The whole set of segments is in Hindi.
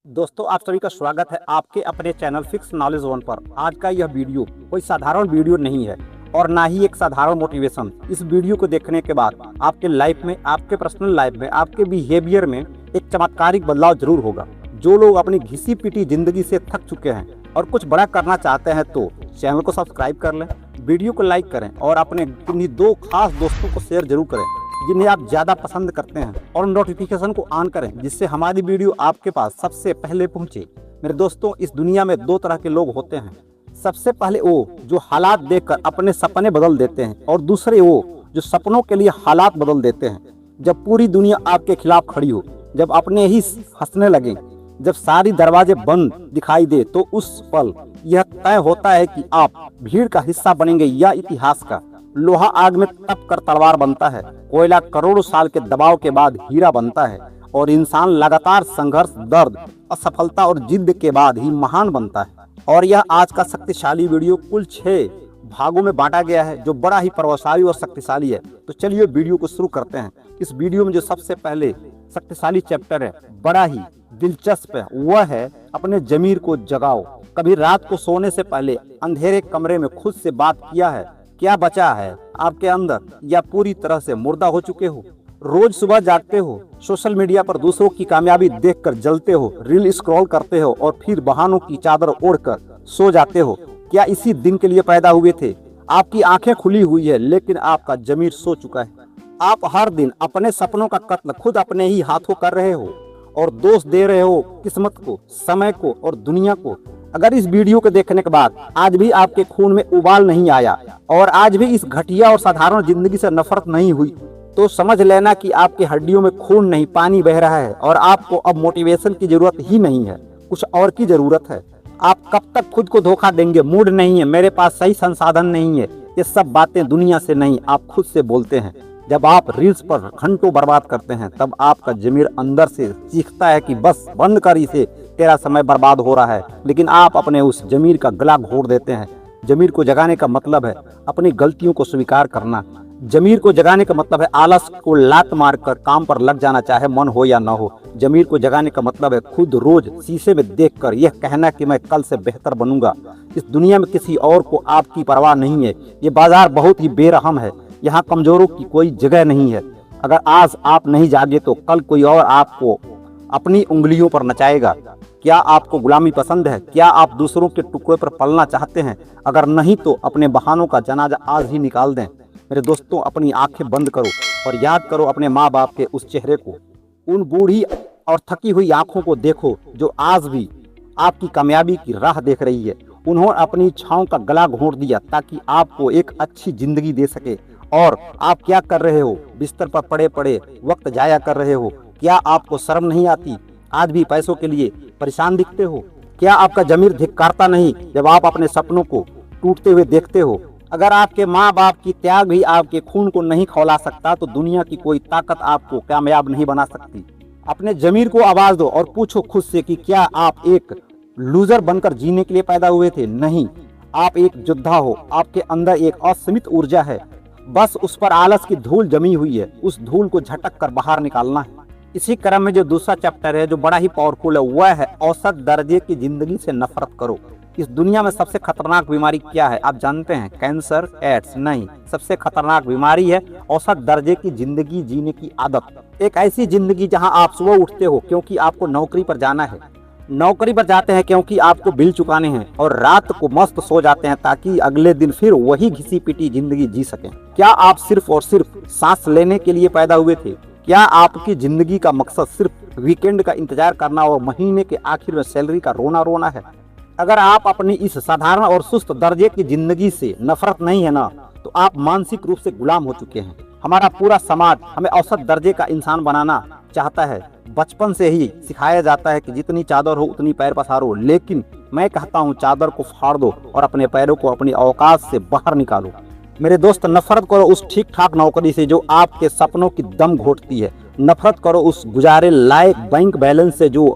दोस्तों, आप सभी का स्वागत है आपके अपने चैनल फिक्स नॉलेज वन पर। आज का यह वीडियो कोई साधारण वीडियो नहीं है और ना ही एक साधारण मोटिवेशन। इस वीडियो को देखने के बाद आपके लाइफ में, आपके पर्सनल लाइफ में, आपके बिहेवियर में एक चमत्कारिक बदलाव जरूर होगा। जो लोग अपनी घिसी पिटी जिंदगी से थक चुके हैं और कुछ बड़ा करना चाहते हैं तो चैनल को सब्सक्राइब कर लें, वीडियो को लाइक करें और अपने किन्हीं दो खास दोस्तों को शेयर जरूर करें जिन्हें आप ज़्यादा पसंद करते हैं, और नोटिफिकेशन को ऑन करें जिससे हमारी वीडियो आपके पास सबसे पहले पहुंचे। मेरे दोस्तों, इस दुनिया में दो तरह के लोग होते हैं। सबसे पहले वो जो हालात देखकर अपने सपने बदल देते हैं, और दूसरे वो जो सपनों के लिए हालात बदल देते हैं। जब पूरी दुनिया आपके खिलाफ खड़ी हो, जब अपने ही हंसने लगे, जब सारी दरवाजे बंद दिखाई दे, तो उस पल यह तय होता है कि आप भीड़ का हिस्सा बनेंगे या इतिहास का। लोहा आग में तप कर तलवार बनता है, कोयला करोड़ों साल के दबाव के बाद हीरा बनता है, और इंसान लगातार संघर्ष, दर्द, असफलता और जिद के बाद ही महान बनता है। और यह आज का शक्तिशाली वीडियो कुल 6 भागों में बांटा गया है, जो बड़ा ही प्रभावशाली और शक्तिशाली है। तो चलिए वीडियो को शुरू करते हैं। इस वीडियो में जो सबसे पहले शक्तिशाली चैप्टर है, बड़ा ही दिलचस्प है, वह है अपने जमीर को जगाओ। कभी रात को सोने से पहले अंधेरे कमरे में खुद से बात किया है? क्या बचा है आपके अंदर, या पूरी तरह से मुर्दा हो चुके हो? रोज सुबह जागते हो, सोशल मीडिया पर दूसरों की कामयाबी देखकर जलते हो, रील स्क्रॉल करते हो और फिर बहानों की चादर ओढ़कर सो जाते हो। क्या इसी दिन के लिए पैदा हुए थे? आपकी आंखें खुली हुई है लेकिन आपका जमीर सो चुका है। आप हर दिन अपने सपनों का कत्ल खुद अपने ही हाथों कर रहे हो और दोष दे रहे हो किस्मत को, समय को और दुनिया को। अगर इस वीडियो को देखने के बाद आज भी आपके खून में उबाल नहीं आया और आज भी इस घटिया और साधारण जिंदगी से नफरत नहीं हुई, तो समझ लेना कि आपकी हड्डियों में खून नहीं, पानी बह रहा है और आपको अब मोटिवेशन की जरूरत ही नहीं है, कुछ और की जरूरत है। आप कब तक खुद को धोखा देंगे? मूड नहीं है, मेरे पास सही संसाधन नहीं है, ये सब बातें दुनिया से नहीं, आप खुद से बोलते हैं। जब आप रील्स पर घंटों बर्बाद करते हैं तब आपका जमीर अंदर से चीखता है कि बस बंद कर इसे, तेरा समय बर्बाद हो रहा है। लेकिन आप अपने उस जमीर का गला घोट देते हैं। जमीर को जगाने का मतलब है अपनी गलतियों को स्वीकार करना। जमीर को जगाने का मतलब है आलस को लात मारकर काम पर लग जाना, चाहे मन हो या ना हो। जमीर को जगाने का मतलब है खुद रोज शीशे में देखकर यह कहना कि मैं कल से बेहतर बनूंगा। इस दुनिया में किसी और को आपकी परवाह नहीं है। ये बाजार बहुत ही बेरहम है, यहाँ कमजोरों की कोई जगह नहीं है। अगर आज आप नहीं जागे तो कल कोई और आपको अपनी उंगलियों पर नचाएगा। क्या आपको गुलामी पसंद है? क्या आप दूसरों के टुकड़े पर पलना चाहते हैं? अगर नहीं तो अपने बहानों का जनाजा आज ही निकाल दें। मेरे दोस्तों, अपनी आंखें बंद करो और याद करो अपने माँ बाप के उस चेहरे को। उन बूढ़ी और थकी हुई आंखों को देखो जो आज भी आपकी कामयाबी की राह देख रही है। उन्होंने अपनी इच्छाओं का गला घोंट दिया ताकि आपको एक अच्छी जिंदगी दे सके। और आप क्या कर रहे हो? बिस्तर पर पड़े पड़े वक्त जाया कर रहे हो। क्या आपको शर्म नहीं आती? आज भी पैसों के लिए परेशान दिखते हो। क्या आपका जमीर धिक्कारता नहीं जब आप अपने सपनों को टूटते हुए देखते हो? अगर आपके माँ बाप की त्याग भी आपके खून को नहीं खौला सकता तो दुनिया की कोई ताकत आपको कामयाब नहीं बना सकती। अपने जमीर को आवाज दो और पूछो खुद से कि क्या आप एक लूजर बनकर जीने के लिए पैदा हुए थे? नहीं, आप एक योद्धा हो। आपके अंदर एक असीमित ऊर्जा है, बस उस पर आलस की धूल जमी हुई है। उस धूल को झटक कर बाहर निकालना है। इसी क्रम में जो दूसरा चैप्टर है, जो बड़ा ही पावरफुल है, वह है औसत दर्जे की जिंदगी से नफरत करो। इस दुनिया में सबसे खतरनाक बीमारी क्या है आप जानते हैं? कैंसर, एड्स नहीं, सबसे खतरनाक बीमारी है औसत दर्जे की जिंदगी जीने की आदत। एक ऐसी जिंदगी जहां आप सुबह उठते हो क्योंकि आपको नौकरी पर जाना है, नौकरी पर जाते हैं क्योंकि आपको बिल चुकाने हैं, और रात को मस्त सो जाते हैं ताकि अगले दिन फिर वही घिसी पिटी जिंदगी जी सकें। क्या आप सिर्फ और सिर्फ सांस लेने के लिए पैदा हुए थे? क्या आपकी जिंदगी का मकसद सिर्फ वीकेंड का इंतजार करना और महीने के आखिर में सैलरी का रोना रोना है? अगर आप अपनी इस साधारण और सुस्त दर्जे की जिंदगी से नफरत नहीं है ना, तो आप मानसिक रूप से गुलाम हो चुके हैं। हमारा पूरा समाज हमें औसत दर्जे का इंसान बनाना चाहता है। बचपन से ही सिखाया जाता है कि जितनी चादर हो उतनी पैर पसारो, लेकिन मैं कहता हूँ चादर को फाड़ दो और अपने पैरों को अपनी औकात से बाहर निकालो। मेरे दोस्त, नफरत करो उस ठीक ठाक नौकरी से जो आपके सपनों की दम घोटती है। नफरत करो उस गुजारे लायक बैंक बैलेंस से जो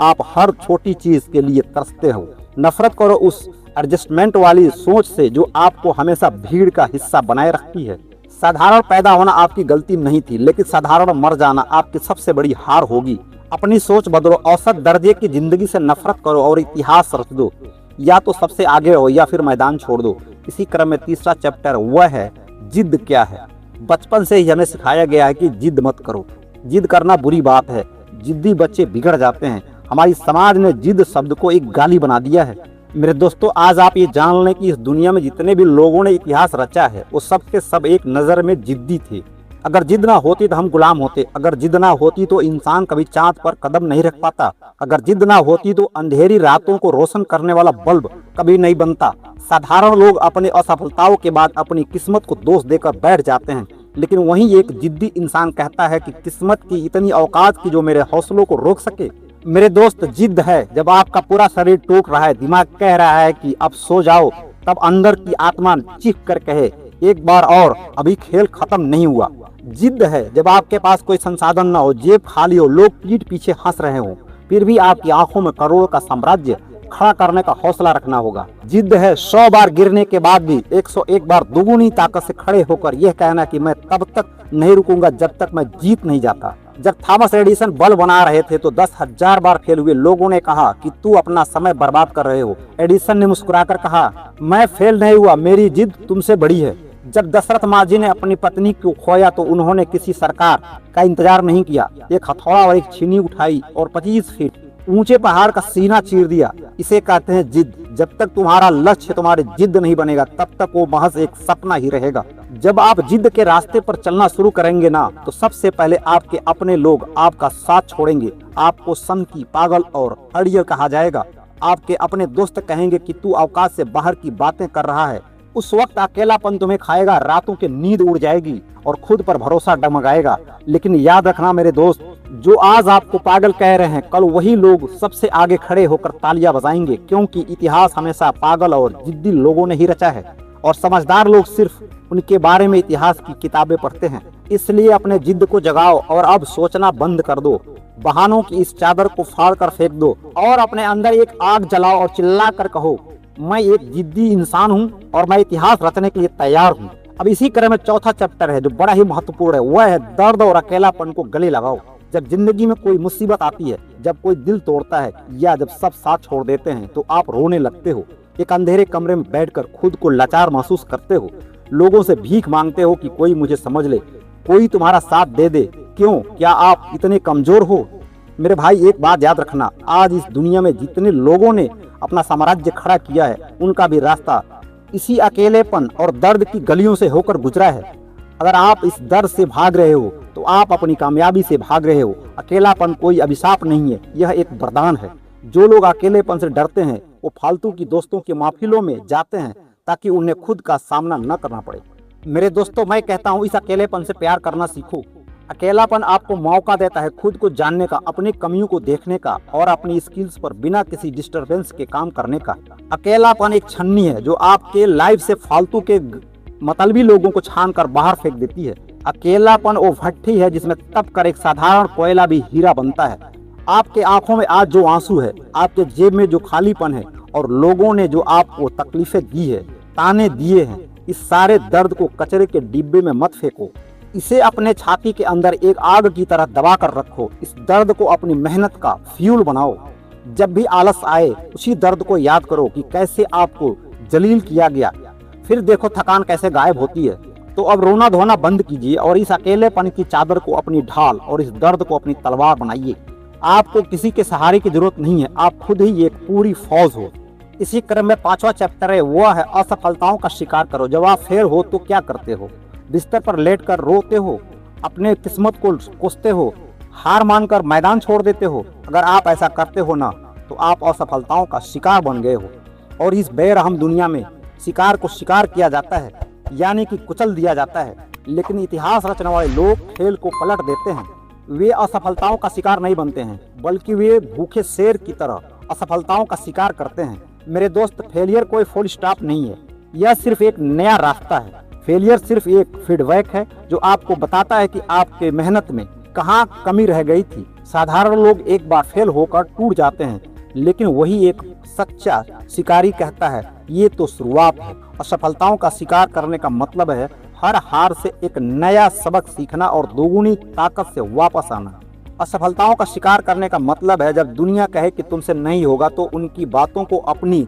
आप हर छोटी चीज के लिए तरसते हो। नफरत करो उस एडजस्टमेंट वाली सोच से जो आपको हमेशा भीड़ का हिस्सा बनाए रखती है। साधारण पैदा होना आपकी गलती नहीं थी, लेकिन साधारण मर जाना आपकी सबसे बड़ी हार होगी। अपनी सोच बदलो, औसत दर्जे की जिंदगी से नफरत करो और इतिहास रच दो। या तो सबसे आगे हो या फिर मैदान छोड़ दो। इसी क्रम में तीसरा चैप्टर वह है जिद क्या है। बचपन से ही हमें सिखाया गया है कि जिद मत करो, जिद करना बुरी बात है, जिद्दी बच्चे बिगड़ जाते हैं। हमारी समाज ने जिद शब्द को एक गाली बना दिया है। मेरे दोस्तों, आज आप ये जान लें कि इस दुनिया में जितने भी लोगों ने इतिहास रचा है वो सब के सब एक नज़र में जिद्दी थे। अगर जिद ना होती तो हम गुलाम होते, अगर जिद ना होती तो इंसान कभी चांद पर कदम नहीं रख पाता, अगर जिद ना होती तो अंधेरी रातों को रोशन करने वाला बल्ब कभी नहीं बनता। साधारण लोग अपनी असफलताओं के बाद अपनी किस्मत को दोष देकर बैठ जाते हैं, लेकिन वहीं एक जिद्दी इंसान कहता है कि किस्मत की इतनी औकात की जो मेरे हौसलों को रोक सके। मेरे दोस्त, जिद है जब आपका पूरा शरीर टूट रहा है, दिमाग कह रहा है कि अब सो जाओ, तब अंदर की आत्मा चीख कर कहे एक बार और, अभी खेल खत्म नहीं हुआ। जिद है जब आपके पास कोई संसाधन न हो, जेब खाली हो, लोग पीठ पीछे हंस रहे हो, फिर भी आपकी आंखों में करोड़ों का साम्राज्य खड़ा करने का हौसला रखना होगा। जिद है 100 बार गिरने के बाद भी 101 बार दुगुनी ताकत से खड़े होकर यह कहना कि मैं तब तक नहीं रुकूंगा जब तक मैं जीत नहीं जाता। जब थॉमस एडिसन बल्ब बना रहे थे तो 10,000 बार फेल हुए। लोगों ने कहा कि तू अपना समय बर्बाद कर रहे हो। एडिसन ने मुस्कुराकर कहा, मैं फेल नहीं हुआ, मेरी जिद तुमसे बड़ी है। जब दशरथ मांझी ने अपनी पत्नी को खोया तो उन्होंने किसी सरकार का इंतजार नहीं किया, एक हथौड़ा और एक छीनी उठाई और 25 फीट ऊंचे पहाड़ का सीना चीर दिया। इसे कहते हैं जिद। जब तक तुम्हारा लक्ष्य तुम्हारी जिद नहीं बनेगा तब तक वो महज एक सपना ही रहेगा। जब आप जिद के रास्ते पर चलना शुरू करेंगे ना, तो सबसे पहले आपके अपने लोग आपका साथ छोड़ेंगे। आपको सनकी, पागल और अड़ियल कहा जाएगा। आपके अपने दोस्त कहेंगे कि तू औकात से बाहर की बातें कर रहा है। उस वक्त अकेलापन तुम्हें खाएगा, रातों की नींद उड़ जाएगी और खुद पर भरोसा डगमगाएगा। लेकिन याद रखना मेरे दोस्त, जो आज आपको पागल कह रहे हैं, कल वही लोग सबसे आगे खड़े होकर तालियां बजाएंगे, क्योंकि इतिहास हमेशा पागल और जिद्दी लोगों ने ही रचा है और समझदार लोग सिर्फ उनके बारे में इतिहास की किताबें पढ़ते हैं। इसलिए अपने जिद को जगाओ और अब सोचना बंद कर दो। बहानों की इस चादर को फाड़ कर फेंक दो और अपने अंदर एक आग जलाओ और चिल्ला कर कहो, मैं एक जिद्दी इंसान हूँ और मैं इतिहास रचने के लिए तैयार हूँ। अब इसी क्रम में चौथा चैप्टर है जो बड़ा ही महत्वपूर्ण है, वह है दर्द और अकेलापन को गले लगाओ। जब जिंदगी में कोई मुसीबत आती है, जब कोई दिल तोड़ता है या जब सब साथ छोड़ देते हैं तो आप रोने लगते हो। एक अंधेरे कमरे में बैठकर खुद को लाचार महसूस करते हो। लोगों से भीख मांगते हो कि कोई मुझे समझ ले, कोई तुम्हारा साथ दे दे। क्यों? क्या आप इतने कमजोर हो? मेरे भाई, एक बात याद रखना, आज इस दुनिया में जितने लोगों ने अपना साम्राज्य खड़ा किया है उनका भी रास्ता इसी अकेलेपन और दर्द की गलियों से होकर गुजरा है। अगर आप इस दर्द से भाग रहे हो तो आप अपनी कामयाबी से भाग रहे हो। अकेलापन कोई अभिशाप नहीं है, यह एक वरदान है। जो लोग अकेलेपन से डरते हैं वो फालतू की दोस्तों के महफिलों में जाते हैं ताकि उन्हें खुद का सामना न करना पड़े। मेरे दोस्तों, मैं कहता हूँ इस अकेलेपन से प्यार करना सीखो। अकेलापन आपको मौका देता है खुद को जानने का, अपनी कमियों को देखने का और अपनी स्किल्स पर बिना किसी डिस्टरबेंस के काम करने का। अकेलापन एक छन्नी है जो आपके लाइफ से फालतू के मतलबी लोगों को छान कर बाहर फेंक देती है। अकेलापन वो भट्टी है जिसमें तप कर एक साधारण कोयला भी हीरा बनता है। आपके आंखों में आज जो आंसू है, आपके जेब में जो खालीपन है और लोगों ने जो आपको तकलीफें दी है, ताने दिए हैं, इस सारे दर्द को कचरे के डिब्बे में मत फेंको। इसे अपने छाती के अंदर एक आग की तरह दबा कर रखो। इस दर्द को अपनी मेहनत का फ्यूल बनाओ। जब भी आलस आए उसी दर्द को याद करो कि कैसे आपको जलील किया गया, फिर देखो थकान कैसे गायब होती है। तो अब रोना धोना बंद कीजिए और इस अकेलेपन की चादर को अपनी ढाल और इस दर्द को अपनी तलवार बनाइए। आपको किसी के सहारे की जरूरत नहीं है, आप खुद ही एक पूरी फौज हो। इसी क्रम में पांचवा चैप्टर है, वह है असफलताओं का शिकार करो। जब आप फेल हो तो क्या करते हो? बिस्तर पर लेटकर रोते हो, अपने किस्मत को कोसते हो, हार मानकर मैदान छोड़ देते हो? अगर आप ऐसा करते हो ना, तो आप असफलताओं का शिकार बन गए हो। और इस बेरहम दुनिया में शिकार को शिकार किया जाता है, यानी कि कुचल दिया जाता है। लेकिन इतिहास रचने वाले लोग खेल को पलट देते हैं। वे असफलताओं का शिकार नहीं बनते हैं, बल्कि वे भूखे शेर की तरह असफलताओं का शिकार करते हैं। मेरे दोस्त, फेलियर कोई फुल स्टॉप नहीं है, यह सिर्फ एक नया रास्ता है। फेलियर सिर्फ एक फीडबैक है जो आपको बताता है कि आपके मेहनत में कहाँ कमी रह गई थी। साधारण लोग एक बार फेल होकर टूट जाते हैं, लेकिन वही एक सच्चा शिकारी कहता है ये तो शुरुआत है। असफलताओं का शिकार करने का मतलब है हर हार से एक नया सबक सीखना और दोगुनी ताकत से वापस आना। असफलताओं का शिकार करने का मतलब है जब दुनिया कहे कि तुमसे नहीं होगा तो उनकी बातों को अपनी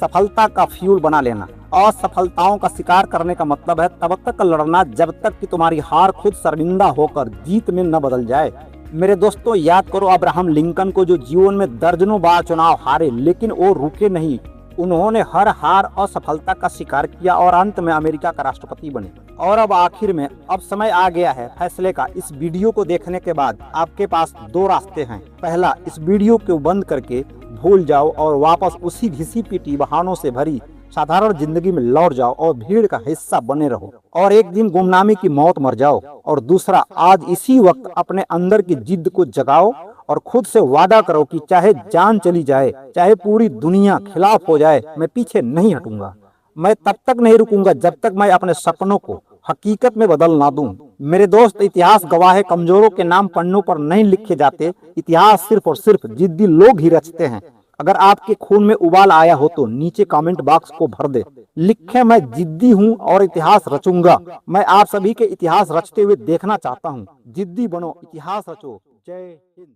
सफलता का फ्यूल बना लेना। असफलताओं का शिकार करने का मतलब है तब तक लड़ना जब तक कि तुम्हारी हार खुद शर्मिंदा होकर जीत में न बदल जाए। मेरे दोस्तों, याद करो अब्राहम लिंकन को, जो जीवन में दर्जनों बार चुनाव हारे लेकिन वो रुके नहीं। उन्होंने हर हार असफलता का शिकार किया और अंत में अमेरिका का राष्ट्रपति बने। और अब आखिर में अब समय आ गया है फैसले का। इस वीडियो को देखने के बाद आपके पास दो रास्ते हैं। पहला, इस वीडियो को बंद करके भूल जाओ और वापस उसी घिसी पीटी बहानों से भरी साधारण जिंदगी में लौट जाओ और भीड़ का हिस्सा बने रहो और एक दिन गुमनामी की मौत मर जाओ। और दूसरा, आज इसी वक्त अपने अंदर की जिद को जगाओ और खुद से वादा करो कि चाहे जान चली जाए, चाहे पूरी दुनिया खिलाफ हो जाए, मैं पीछे नहीं हटूंगा। मैं तब तक नहीं रुकूंगा जब तक मैं अपने सपनों को हकीकत में बदल ना दूं। मेरे दोस्त, इतिहास गवाह है, कमजोरों के नाम पन्नों पर नहीं लिखे जाते। इतिहास सिर्फ और सिर्फ जिद्दी लोग ही रचते हैं। अगर आपके खून में उबाल आया हो तो नीचे कमेंट बॉक्स को भर दे, लिखे मैं जिद्दी हूँ और इतिहास रचूंगा। मैं आप सभी के इतिहास रचते हुए देखना चाहता हूँ। जिद्दी बनो, इतिहास रचो। जय हिंद।